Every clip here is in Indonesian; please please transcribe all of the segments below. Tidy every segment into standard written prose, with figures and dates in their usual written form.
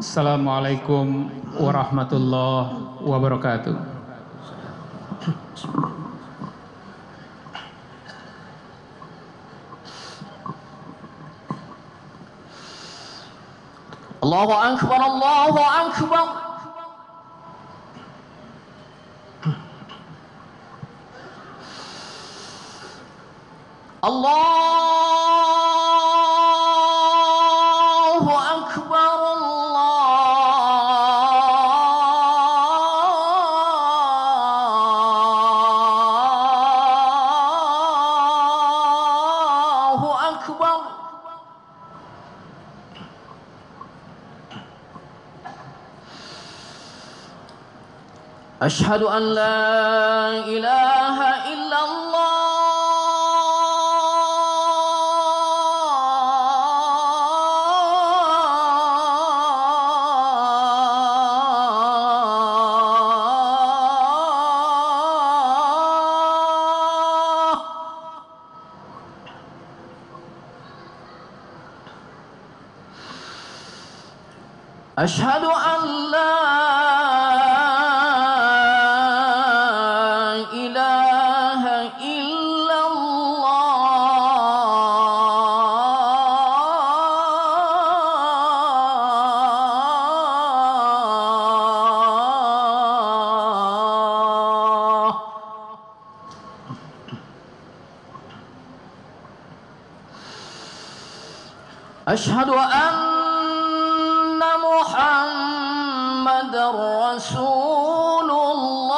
Assalamualaikum warahmatullahi wabarakatuh. Allahu Akbar, Allahu Akbar. Allahu Akbar, Allahu Akbar. أشهد أن لا إله إلا الله. أشهد أن لا إله إلا الله. أشهد أن محمد رسول الله.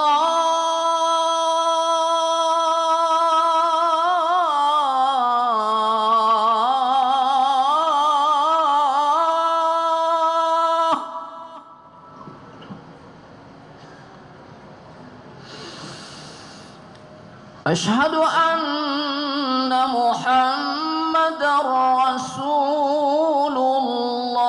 أشهد أن محمد رسول الله.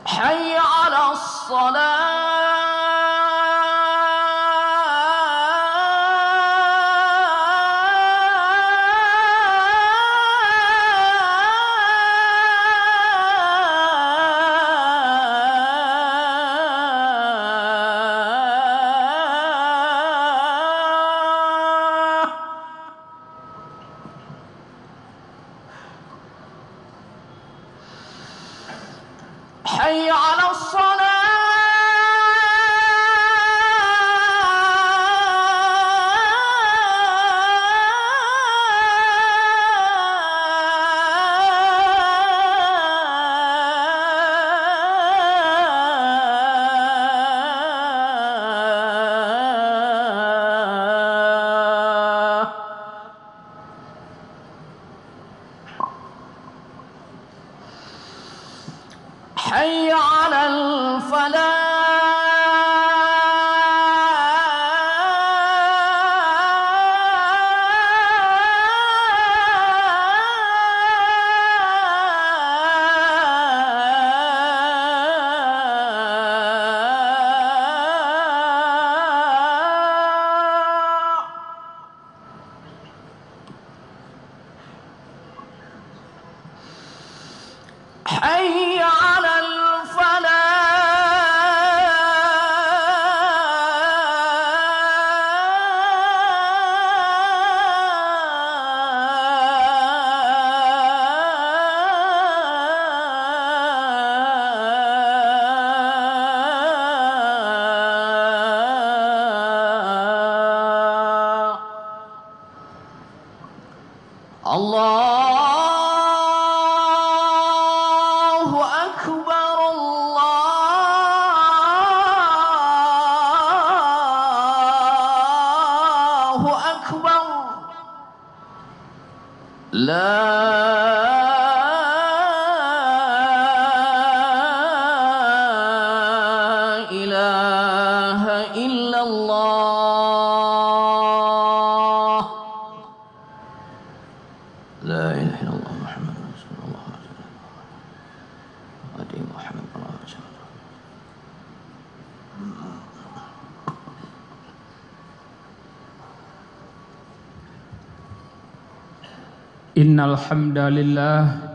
حي على الصلاة. حي على الصلاة. حي على الفلاح. حي على الفلاح. الله أكبر، الله أكبر. لا إله إلا الله. لا Innal hamdalillah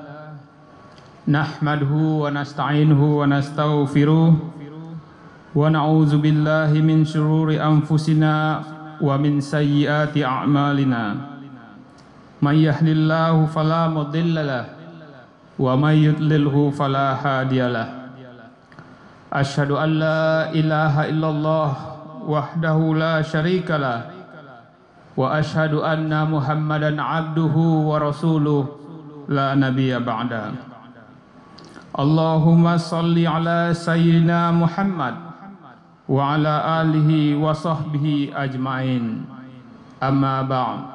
nahmaduhu wa nasta'inuhu wa nastaghfiruh wa na'udzu billahi min syururi anfusina wa min sayyiati a'malina. May yahdihillahu fala mudilla lahu wa may yudlilhu fala hadiyalah. Asyhadu an la ilaha illallah wahdahu la syarikalah wa asyhadu anna Muhammadan abduhu wa rasuluh la nabiyya ba'da. Allahumma salli ala sayyidina Muhammad wa ala alihi wa sahbihi ajma'in. Amma ba'd.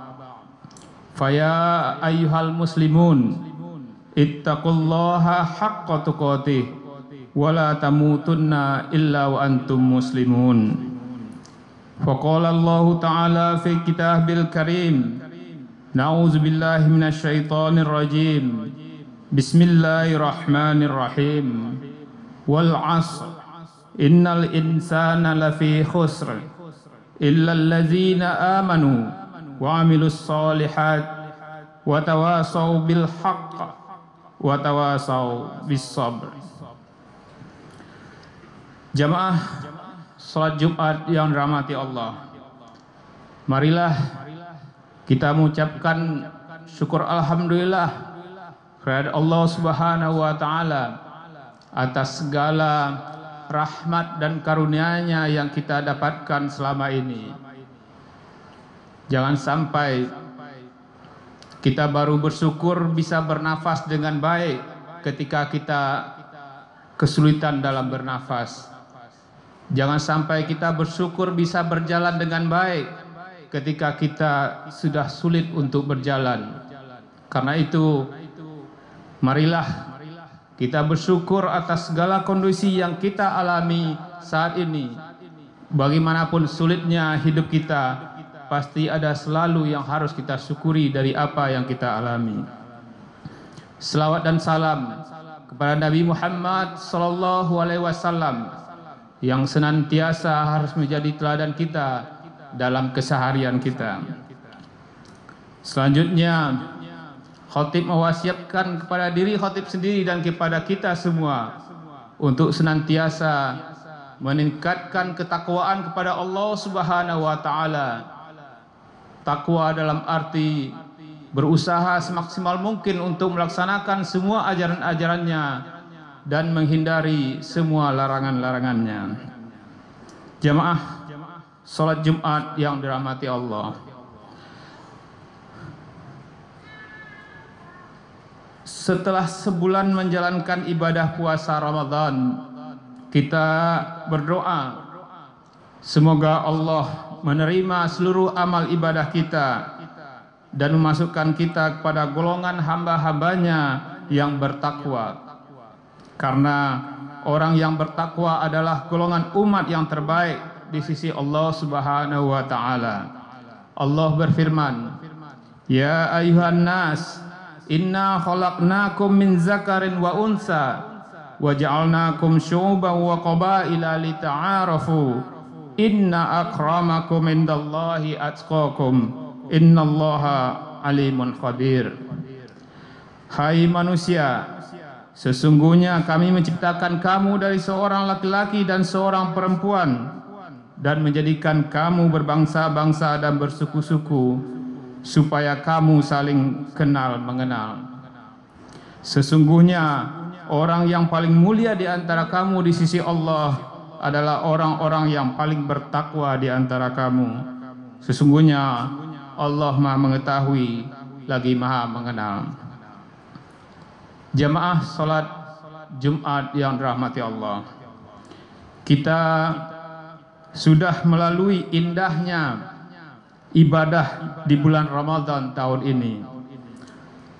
Faya ayyuhal muslimun ittaqullaha haqqa tuqatih wa la tamutunna illa wa antum muslimun. Faqala Allah Ta'ala fi kitabil karim, na'udzu billahi minasy syaithanir rajim. Bismillahirrahmanirrahim. Wal 'ashr innal insana lafi khusr illa allazina amanu wa 'amilus shalihat wa tawasaw bil haqq wa tawasaw bis sabr. Jamaah salat Jumat yang dirahmati Allah, marilah kita mengucapkan syukur alhamdulillah kepada Allah Subhanahu wa taala atas segala rahmat dan karunia-Nya yang kita dapatkan selama ini. Jangan sampai kita baru bersyukur bisa bernafas dengan baik ketika kita kesulitan dalam bernafas. Jangan sampai kita bersyukur bisa berjalan dengan baik ketika kita sudah sulit untuk berjalan. Karena itu, marilah kita bersyukur atas segala kondisi yang kita alami saat ini. Bagaimanapun sulitnya hidup kita, pasti ada selalu yang harus kita syukuri dari apa yang kita alami. Selawat dan salam kepada Nabi Muhammad SAW yang senantiasa harus menjadi teladan kita dalam keseharian kita. Selanjutnya, khatib mewasiatkan kepada diri khatib sendiri dan kepada kita semua untuk senantiasa meningkatkan ketakwaan kepada Allah Subhanahu wa taala. Takwa dalam arti berusaha semaksimal mungkin untuk melaksanakan semua ajaran-ajarannya dan menghindari semua larangan-larangannya. Jamaah salat Jumat yang dirahmati Allah, setelah sebulan menjalankan ibadah puasa Ramadan, kita berdoa semoga Allah menerima seluruh amal ibadah kita dan memasukkan kita kepada golongan hamba-hambanya yang bertakwa. Karena orang yang bertakwa adalah golongan umat yang terbaik di sisi Allah Subhanahu wa taala. Allah berfirman, "Ya ayyuhan nas, inna khalaqnakum min zakarin wa unsa wa ja'alnakum syu'uban wa qabaila lita'arafu. Inna akramakum indallahi atqakum. Innallaha alimun khabir." Hai manusia, sesungguhnya kami menciptakan kamu dari seorang laki-laki dan seorang perempuan dan menjadikan kamu berbangsa-bangsa dan bersuku-suku supaya kamu saling kenal mengenal. Sesungguhnya orang yang paling mulia di antara kamu di sisi Allah adalah orang-orang yang paling bertakwa di antara kamu. Sesungguhnya Allah Maha mengetahui lagi Maha mengenal. Jamaah salat Jumat yang dirahmati Allah, kita sudah melalui indahnya ibadah di bulan Ramadan tahun ini.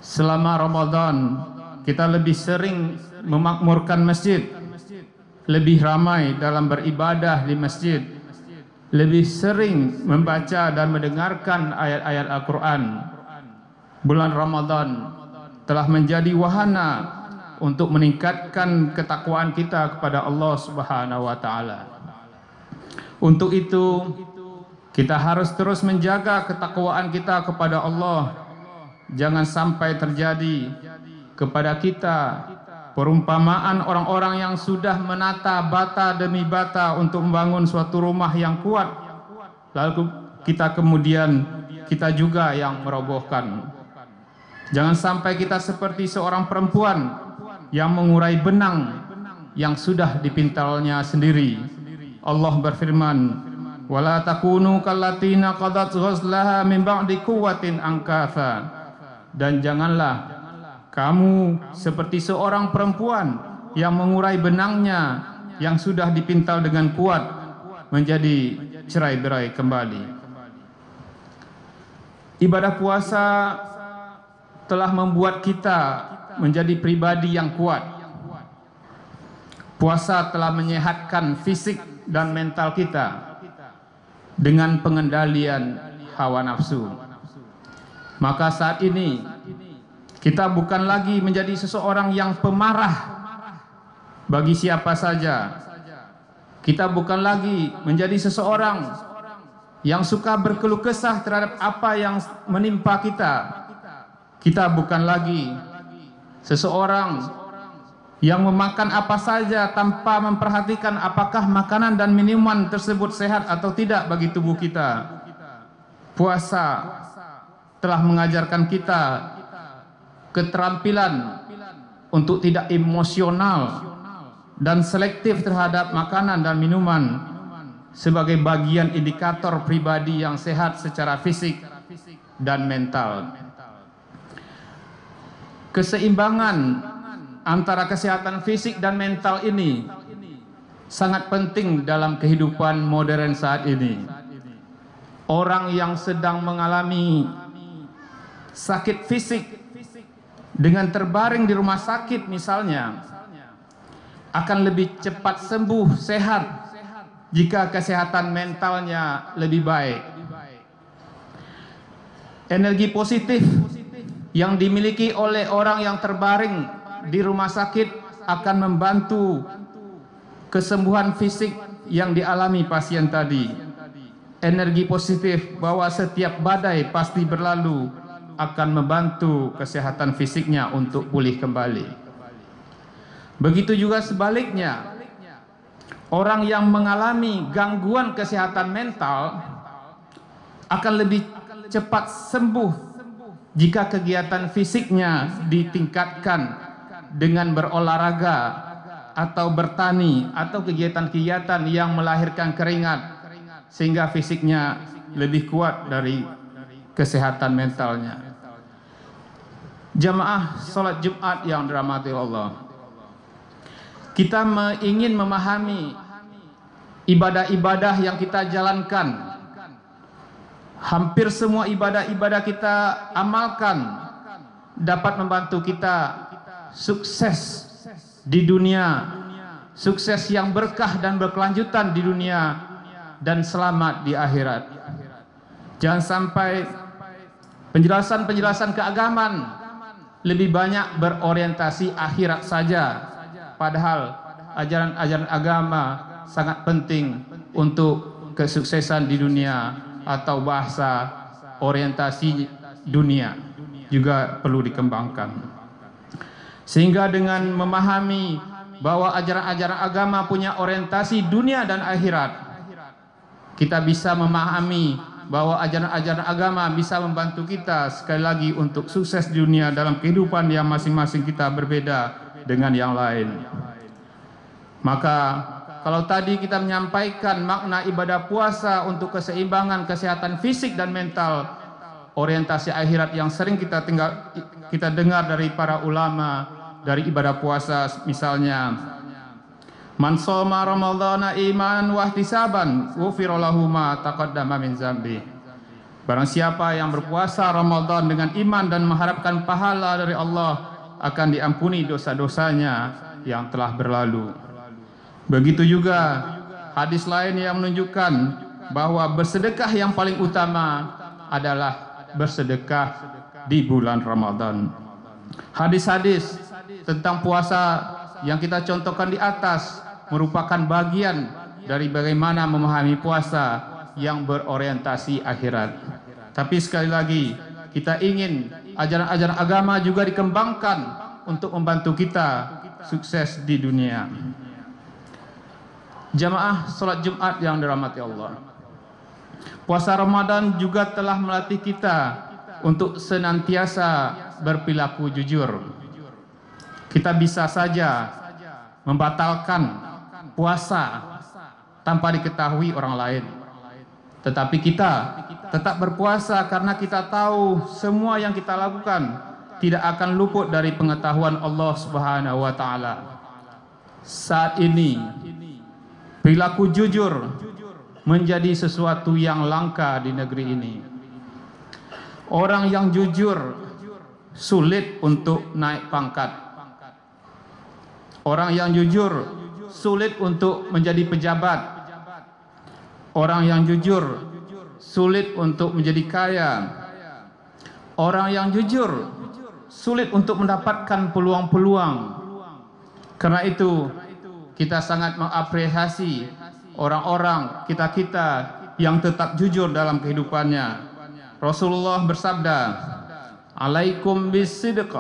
Selama Ramadan kita lebih sering memakmurkan masjid, lebih ramai dalam beribadah di masjid, lebih sering membaca dan mendengarkan ayat-ayat Al-Quran. Bulan Ramadan telah menjadi wahana untuk meningkatkan ketakwaan kita kepada Allah Subhanahu wa taala. Untuk itu kita harus terus menjaga ketakwaan kita kepada Allah jangan sampai terjadi kepada kita perumpamaan orang-orang yang sudah menata bata demi bata untuk membangun suatu rumah yang kuat, lalu kita juga yang merobohkan. Jangan sampai kita seperti seorang perempuan yang mengurai benang yang sudah dipintalnya sendiri. Allah berfirman, wala takunu kallatina qadat ghazlaha min ba'di quwwatin ankatha. Dan janganlah kamu seperti seorang perempuan yang mengurai benangnya yang sudah dipintal dengan kuat menjadi cerai-berai kembali. Ibadah puasa telah membuat kita menjadi pribadi yang kuat. Puasa telah menyehatkan fisik dan mental kita dengan pengendalian hawa nafsu. Maka saat ini kita bukan lagi menjadi seseorang yang pemarah bagi siapa saja. Kita bukan lagi menjadi seseorang yang suka berkeluh kesah terhadap apa yang menimpa kita. Kita bukan lagi seseorang yang memakan apa saja tanpa memperhatikan apakah makanan dan minuman tersebut sehat atau tidak bagi tubuh kita. Puasa telah mengajarkan kita keterampilan untuk tidak emosional dan selektif terhadap makanan dan minuman sebagai bagian indikator pribadi yang sehat secara fisik dan mental. Keseimbangan antara kesehatan fisik dan mental ini sangat penting dalam kehidupan modern saat ini. Orang yang sedang mengalami sakit fisik dengan terbaring di rumah sakit misalnya akan lebih cepat sembuh, sehat jika kesehatan mentalnya lebih baik. Energi positif yang dimiliki oleh orang yang terbaring di rumah sakit akan membantu kesembuhan fisik yang dialami pasien tadi. Energi positif bahwa setiap badai pasti berlalu akan membantu kesehatan fisiknya untuk pulih kembali. Begitu juga sebaliknya, orang yang mengalami gangguan kesehatan mental akan lebih cepat sembuh jika kegiatan fisiknya ditingkatkan dengan berolahraga atau bertani atau kegiatan-kegiatan yang melahirkan keringat sehingga fisiknya lebih kuat dari kesehatan mentalnya. Jamaah salat Jumat yang dirahmati Allah, kita ingin memahami ibadah-ibadah yang kita jalankan. Hampir semua ibadah-ibadah kita amalkan dapat membantu kita sukses di dunia, sukses yang berkah dan berkelanjutan di dunia, dan selamat di akhirat. Jangan sampai penjelasan-penjelasan keagamaan lebih banyak berorientasi akhirat saja, padahal ajaran-ajaran agama sangat penting untuk kesuksesan di dunia, atau bahasa orientasi dunia juga perlu dikembangkan. Sehingga dengan memahami bahwa ajaran-ajaran agama punya orientasi dunia dan akhirat, kita bisa memahami bahwa ajaran-ajaran agama bisa membantu kita sekali lagi untuk sukses di dunia dalam kehidupan yang masing-masing kita berbeda dengan yang lain. Maka kalau tadi kita menyampaikan makna ibadah puasa untuk keseimbangan kesehatan fisik dan mental, orientasi akhirat yang sering kita dengar dari para ulama dari ibadah puasa, misalnya man shoma ramadhana imanan wa ihtisaban ghufira lahu ma taqaddama min dzambi. Barang siapa yang berpuasa Ramadan dengan iman dan mengharapkan pahala dari Allah, akan diampuni dosa-dosanya yang telah berlalu. Begitu juga hadis lain yang menunjukkan bahwa bersedekah yang paling utama adalah bersedekah di bulan Ramadan. Hadis-hadis tentang puasa yang kita contohkan di atas merupakan bagian dari bagaimana memahami puasa yang berorientasi akhirat. Tapi sekali lagi, kita ingin ajaran-ajaran agama juga dikembangkan untuk membantu kita sukses di dunia. Jamaah salat Jumat yang dirahmati Allah, puasa Ramadan juga telah melatih kita untuk senantiasa berperilaku jujur. Kita bisa saja membatalkan puasa tanpa diketahui orang lain, tetapi kita tetap berpuasa karena kita tahu semua yang kita lakukan tidak akan luput dari pengetahuan Allah Subhanahu wa taala. Saat ini perilaku jujur menjadi sesuatu yang langka di negeri ini. Orang yang jujur sulit untuk naik pangkat. Orang yang jujur sulit untuk menjadi pejabat. Orang yang jujur sulit untuk menjadi kaya. Orang yang jujur sulit untuk mendapatkan peluang-peluang. Karena itu kita sangat mengapresiasi orang-orang kita yang tetap jujur dalam kehidupannya. Rasulullah bersabda, "Alaikum bis-sidq,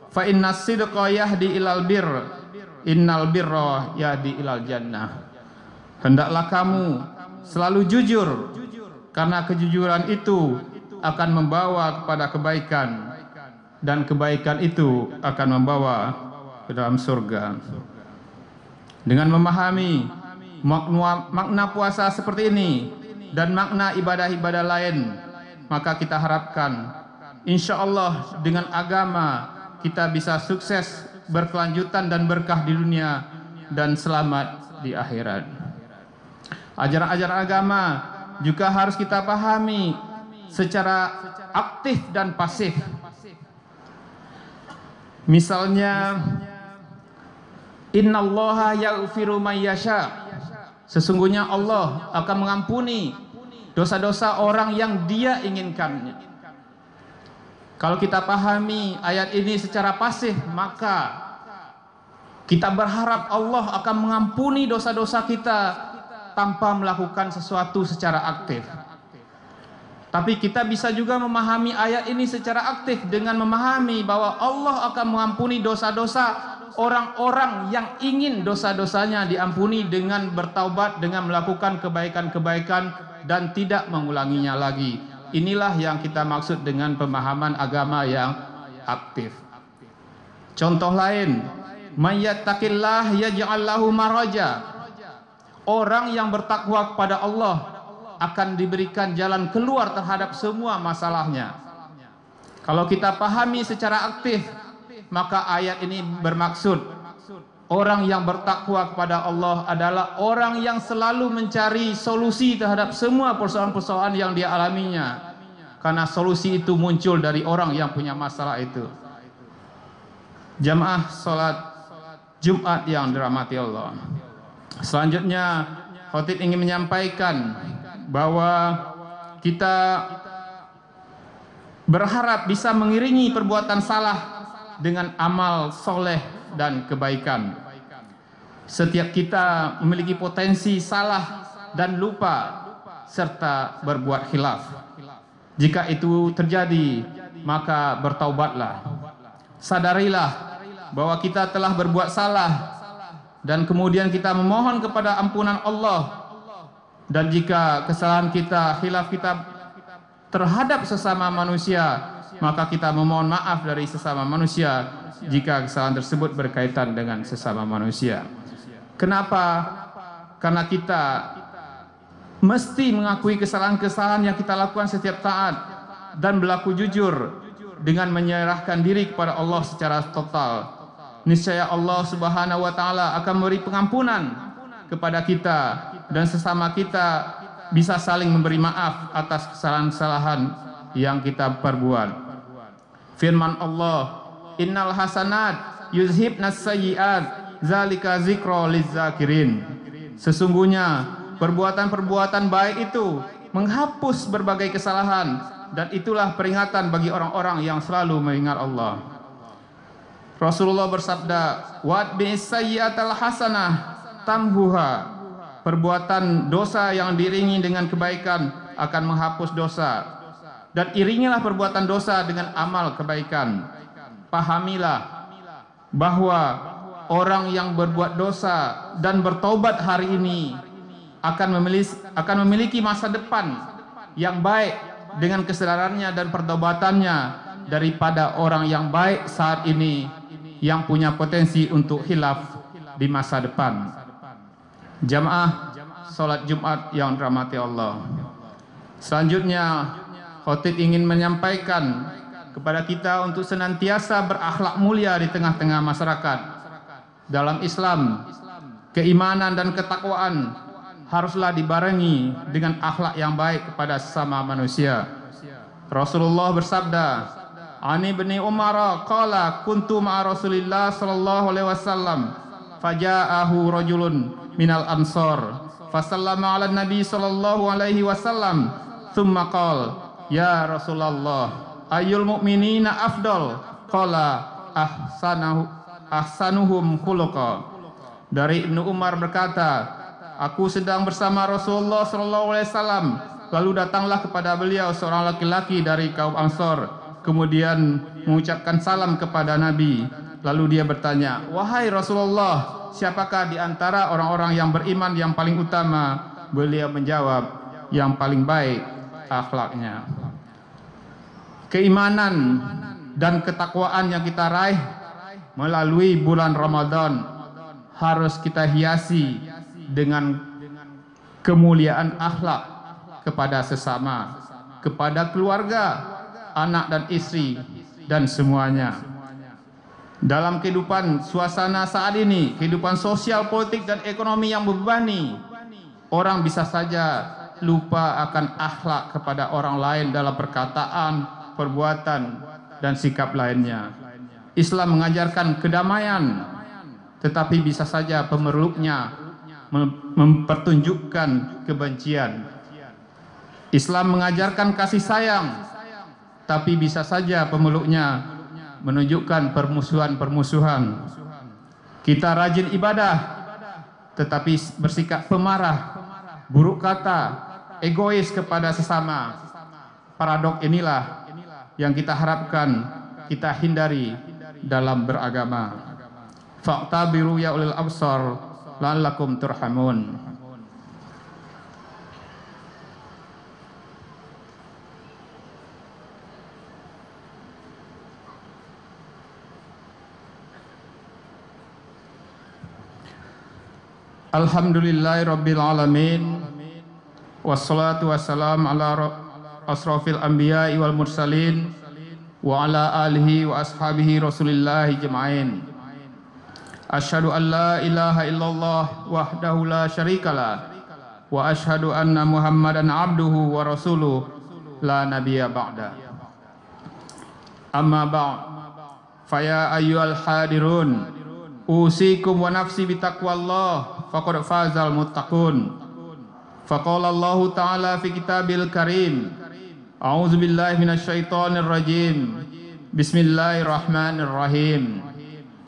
fa innas sidqa yahdi ilal birr, innal birra yahdi ilal jannah." Hendaklah kamu selalu jujur, karena kejujuran itu akan membawa kepada kebaikan, dan kebaikan itu akan membawa ke dalam surga. Dengan memahami makna puasa seperti ini dan makna ibadah-ibadah lain, maka kita harapkan insya Allah dengan agama kita bisa sukses, berkelanjutan dan berkah di dunia dan selamat di akhirat. Ajaran-ajaran agama juga harus kita pahami secara aktif dan pasif. Misalnya, innallaha yaghfiru may yasha. Sesungguhnya Allah akan mengampuni dosa-dosa orang yang Dia inginkan. Kalau kita pahami ayat ini secara pasif, maka kita berharap Allah akan mengampuni dosa-dosa kita tanpa melakukan sesuatu secara aktif. Tapi kita bisa juga memahami ayat ini secara aktif dengan memahami bahwa Allah akan mengampuni dosa-dosa orang-orang yang ingin dosa-dosanya diampuni dengan bertaubat, dengan melakukan kebaikan-kebaikan dan tidak mengulanginya lagi. Inilah yang kita maksud dengan pemahaman agama yang aktif. Contoh lain, may yattaqillah yaj'al lahu maraja. Orang yang bertakwa kepada Allah akan diberikan jalan keluar terhadap semua masalahnya. Kalau kita pahami secara aktif, maka ayat ini bermaksud orang yang bertakwa kepada Allah adalah orang yang selalu mencari solusi terhadap semua persoalan-persoalan yang dia alaminya, karena solusi itu muncul dari orang yang punya masalah itu. Jamaah salat Jumat yang dirahmati Allah, selanjutnya khatib ingin menyampaikan bahwa kita berharap bisa mengiringi perbuatan salah dengan amal soleh dan kebaikan. Setiap kita memiliki potensi salah dan lupa serta berbuat khilaf. Jika itu terjadi, maka bertaubatlah. Sadarilah bahwa kita telah berbuat salah dan kemudian kita memohon kepada ampunan Allah. Dan jika kesalahan kita, khilaf kita terhadap sesama manusia, maka kita memohon maaf dari sesama manusia jika kesalahan tersebut berkaitan dengan sesama manusia. Kenapa? Karena kita mesti mengakui kesalahan-kesalahan yang kita lakukan setiap saat dan berlaku jujur dengan menyerahkan diri kepada Allah secara total. Niscaya Allah Subhanahu wa taala akan memberi pengampunan kepada kita dan sesama kita bisa saling memberi maaf atas kesalahan-kesalahan yang kita perbuat. Firman Allah, innal hasanat yuzhibnas sayyiat zalika zikra lizzakirin. Sesungguhnya perbuatan-perbuatan baik itu menghapus berbagai kesalahan, dan itulah peringatan bagi orang-orang yang selalu mengingat Allah. Rasulullah bersabda, "Watbi'is sayyi'atal hasanah tamhuha." Perbuatan dosa yang diiringi dengan kebaikan akan menghapus dosa. dan iringilah perbuatan dosa dengan amal kebaikan. Pahamilah bahwa orang yang berbuat dosa dan bertobat hari ini akan memiliki masa depan yang baik dengan kesadarannya dan pertobatannya daripada orang yang baik saat ini yang punya potensi untuk khilaf di masa depan. Jamaah salat Jumat yang dirahmati Allah. Selanjutnya, khotib ingin menyampaikan kepada kita untuk senantiasa berakhlak mulia di tengah-tengah masyarakat. Dalam Islam, keimanan dan ketakwaan haruslah dibarengi dengan akhlak yang baik kepada sesama manusia. Rasulullah bersabda, "Ani bin Umar qala kuntu ma'a Rasulillah sallallahu alaihi wasallam faja'ahu rajulun minal ansar fasallama 'ala nabi sallallahu alaihi wasallam thumma qala ya Rasulullah ayyul mu'minina afdal qala ahsanuhum khuluqa." Dari Ibnu Umar berkata, aku sedang bersama Rasulullah sallallahu alaihi wasallam, lalu datanglah kepada beliau seorang laki-laki dari kaum Ansor, kemudian mengucapkan salam kepada Nabi. Lalu dia bertanya, "Wahai Rasulullah, siapakah di antara orang-orang yang beriman yang paling utama?" Beliau menjawab, "Yang paling baik akhlaknya." Keimanan dan ketakwaan yang kita raih melalui bulan Ramadan harus kita hiasi dengan kemuliaan akhlak kepada sesama, kepada keluarga, anak dan istri, dan semuanya. Dalam kehidupan suasana saat ini, kehidupan sosial, politik, dan ekonomi yang membebani, orang bisa saja lupa akan akhlak kepada orang lain dalam perkataan, perbuatan, dan sikap lainnya. Islam mengajarkan kedamaian, tetapi bisa saja pemeluknya mempertunjukkan kebencian. Islam mengajarkan kasih sayang, tapi bisa saja pemeluknya menunjukkan permusuhan-permusuhan. Kita rajin ibadah, tetapi bersikap pemarah, buruk kata, egois kepada sesama. Paradok inilah yang kita harapkan kita hindari dalam beragama. Fa'tabiru ya ulil absar la'allakum turhamun. Alhamdulillahi rabbil alamin, wassalatu wassalam ala asrafil anbiya'i wal mursalin wa ala alihi wa ashabihi rasulillahi jama'in. Asyhadu an la ilaha illallah wahdahu la syarikalah wa asyhadu anna Muhammadan abduhu wa rasuluh la nabiyya ba'da. Amma ba'd, faya ayyuhal hadirun, usikum wa nafsi bitaqwallah faqad fazal muttaqun. Faqala Allah Ta'ala fi kitabil karim, a'udzu billahi minasyaitonir rajim, bismillahirrahmanirrahim.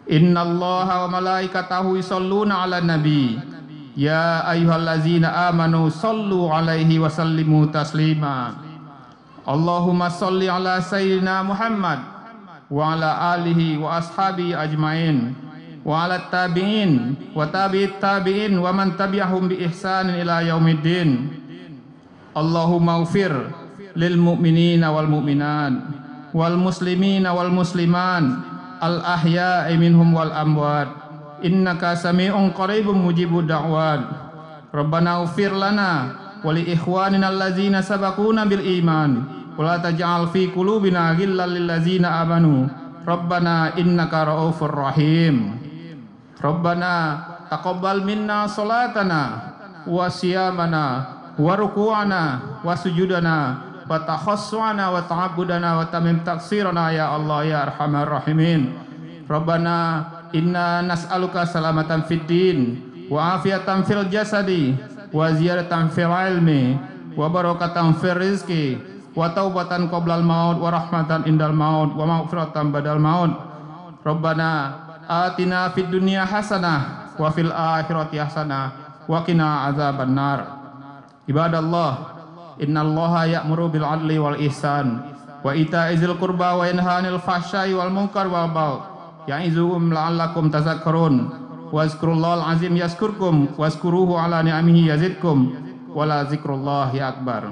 Innallaha wa malaikatahu yusholluna 'alan nabi, ya ayyuhallazina amanu shollu 'alaihi wa sallimu taslima. Allahumma sholli 'ala sayyidina Muhammad wa 'ala alihi wa ashabihi ajmain wa 'ala tabi'in wa tabi'it tabi'in wa man tabi'ahum bi ihsanin ila yaumiddin. Allahumma ighfir lil mu'minina wal mu'minat wal muslimina wal musliman al ahya'i minhum wal amwat innaka sami'un qaribun mujibud da'wat. Rabbana ighfir lana wa li ikhwanina allazina sabaquna bil iman wa la taj'al fi qulubina ghillan lil ladzina amanu Rabbana innaka ra'ufur rahim. Rabbana taqabbal minna salatana wa siyamana wa ruku'ana wa sujudana wa takhassu'ana wa ta'abbudana wa tamim taksirana ya Allah ya arhamar rahimin. Rabbana inna nas'aluka salamatan fid din wa afiatan fil jasadi wa ziyadatan fil ilmi wa barakatan fil rizqi wa taubatan qoblal maut wa rahmatan indal maut wa maghfiratan badal maut. Rabbana atina fid dunya hasanah wa fil akhirati hasanah wa qina azabannar. Ibadallah, Innallaha ya'muru bil 'adli wal ihsan wa ita'i dzil qurba wa yanha 'anil fahsya'i wal munkar wal baghi ya'izukum la'allakum tadhakkarun. Wazkurullahal azim yazkurkum wazkuruhu ala ni'amihi yazidkum wala zikrullahi akbar.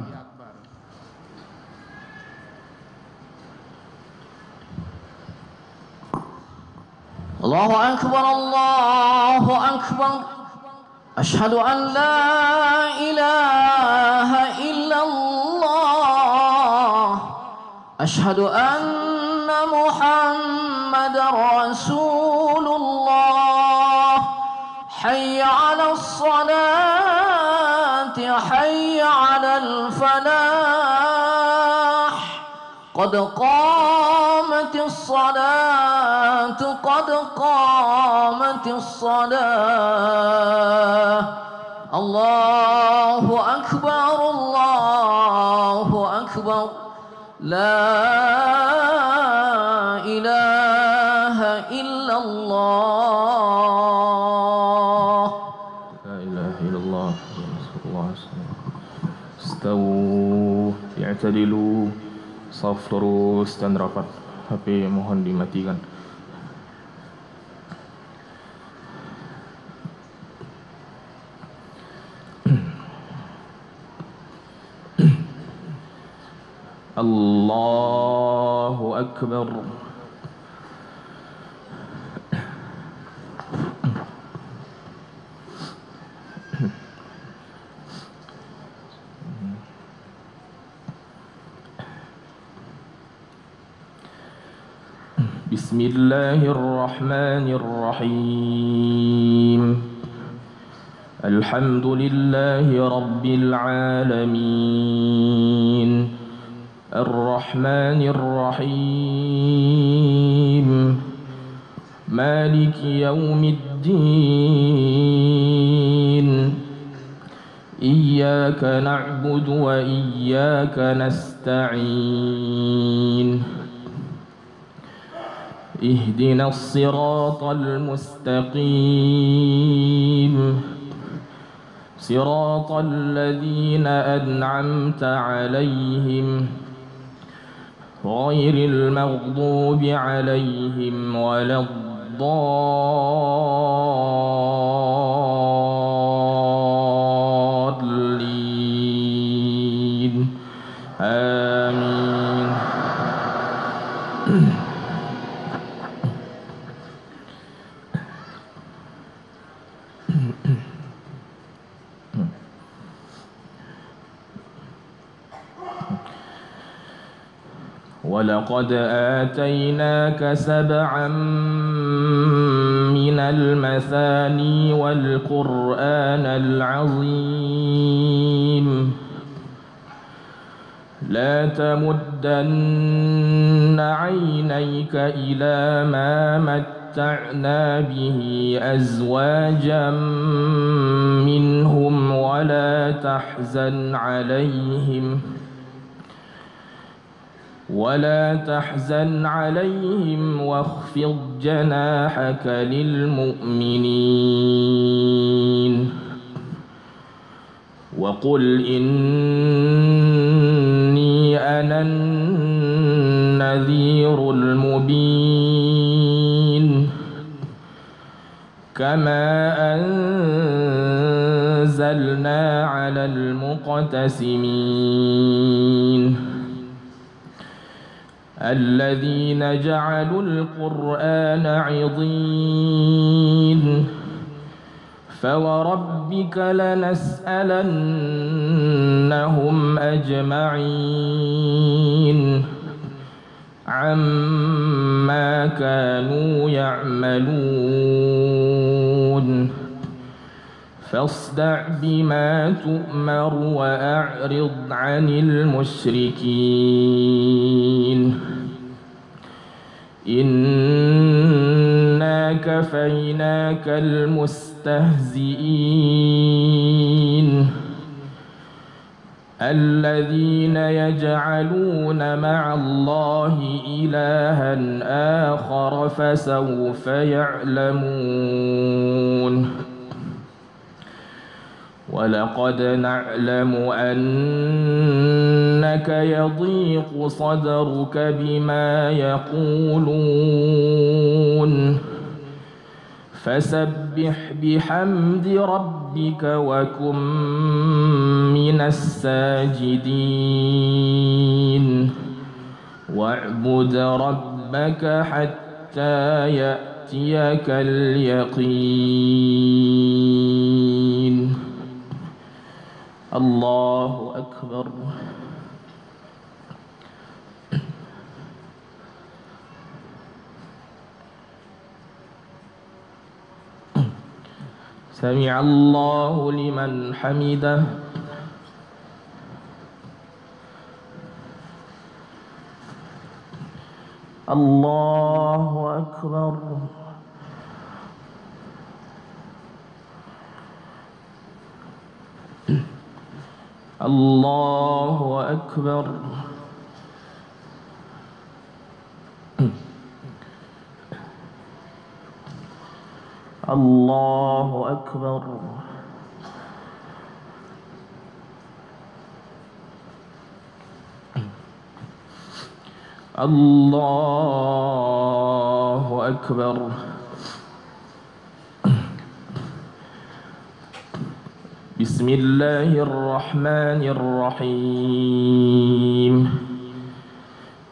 Allahu akbar, Allahu akbar. Asyhadu an la ilaha illallah. Asyhadu anna Muhammadar Rasulullah. Hayya 'alas salati, hayya 'alal falah. Qad qamatis salatu, qad qamatis salah. Allahu akbar, Allahu akbar. La ilaha illallah. La ilaha illallah. Istawu, i'tadilu, saf lurus dan rapat. HP mohon dimatikan. Allahu akbar. Bismillahirrahmanirrahim. Alhamdulillahi rabbil alamin. Ar-Rahmanir Rahim. Maliki yaumiddin. Iyyaka na'budu wa iyyaka nasta'in. Ihdinas siratal mustaqim. Siratal ladzina an'amta 'alaihim ghairil maghdubi 'alaihim waladdallin. Amin. ولقد آتيناك سبعا من المثاني والقرآن العظيم. لا تمدن عينيك إلى ما متعنا به أزواجا منهم ولا تحزن عليهم واخفض جناحك للمؤمنين. وقل إني أنا النذير المبين. كما أنزلنا على المقتسمين الذين جعلوا القرآن عضين. فوربك لنسألنهم أجمعين عما كانوا يعملون. فاصدع بما تؤمر وأعرض عن المشركين. إنا كفيناك المستهزئين الذين يجعلون مع الله إلها آخر فسوف يعلمون. ولقد نعلم أن إنك يضيق صدرك بما يقولون فسبح بحمد ربك وكن من الساجدين واعبد ربك حتى يأتيك اليقين. الله أكبر. سمع الله لمن حمده. الله أكبر. الله أكبر. الله أكبر. الله أكبر. بسم الله الرحمن الرحيم.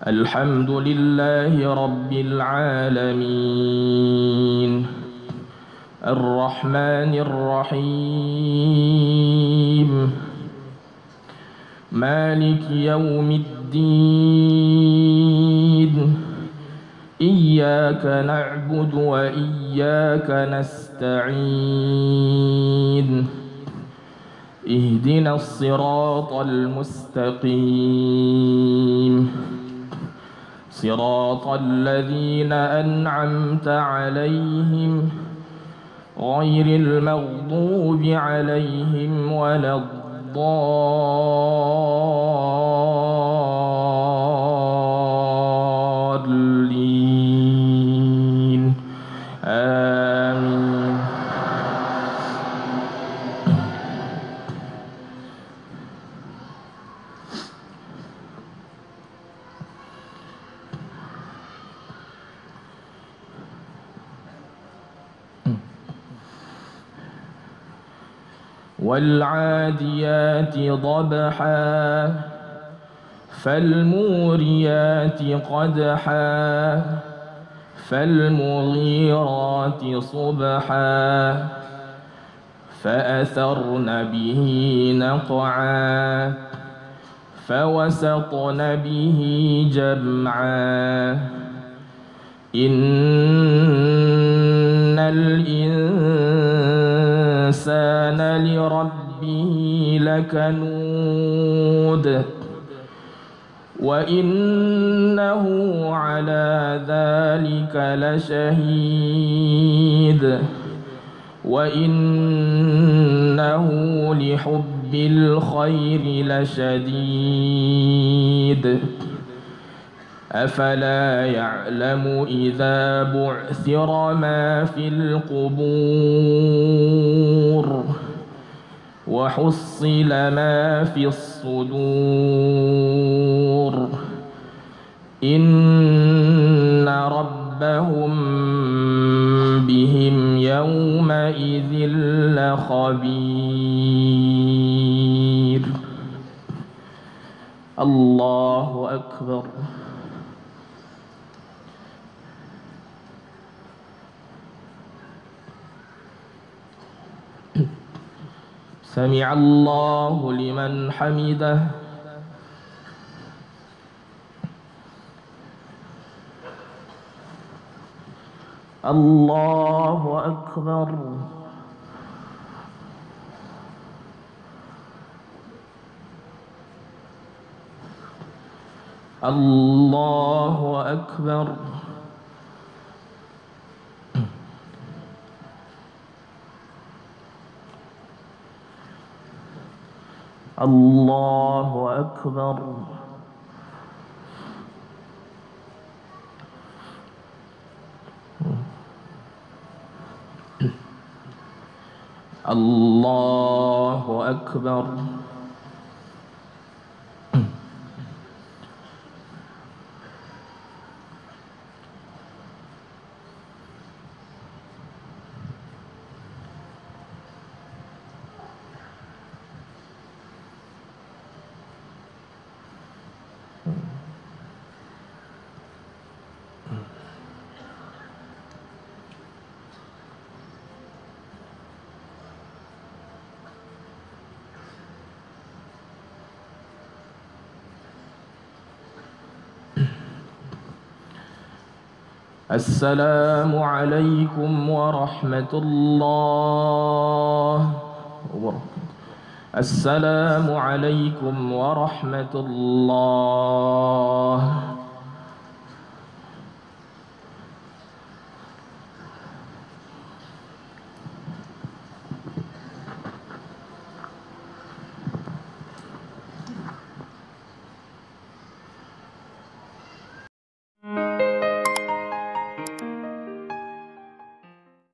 الحمد لله رب العالمين الرحمن الرحيم مالك يوم الدين إياك نعبد وإياك نستعين اهدنا الصراط المستقيم صراط الذين أنعمت عليهم غير المغضوب عليهم ولا الضالين آمين. والعاديات ضبحا فالموريات قدحا فالمغيرات صبحا فأثرن به نقعا فوسطن به جمعا إن الإنسان لربه لكنود وإنه على ذلك لشهيد وإنه لحب الخير لشديد أفلا يعلم إذا بعثر ما في القبور وحصل ما في الصدور إن ربهم بهم يومئذ لخبير. الله أكبر. سمع الله لمن حمده. الله أكبر. الله أكبر. الله أكبر. الله أكبر. السلام عليكم ورحمة الله وبركاته. السلام عليكم ورحمة الله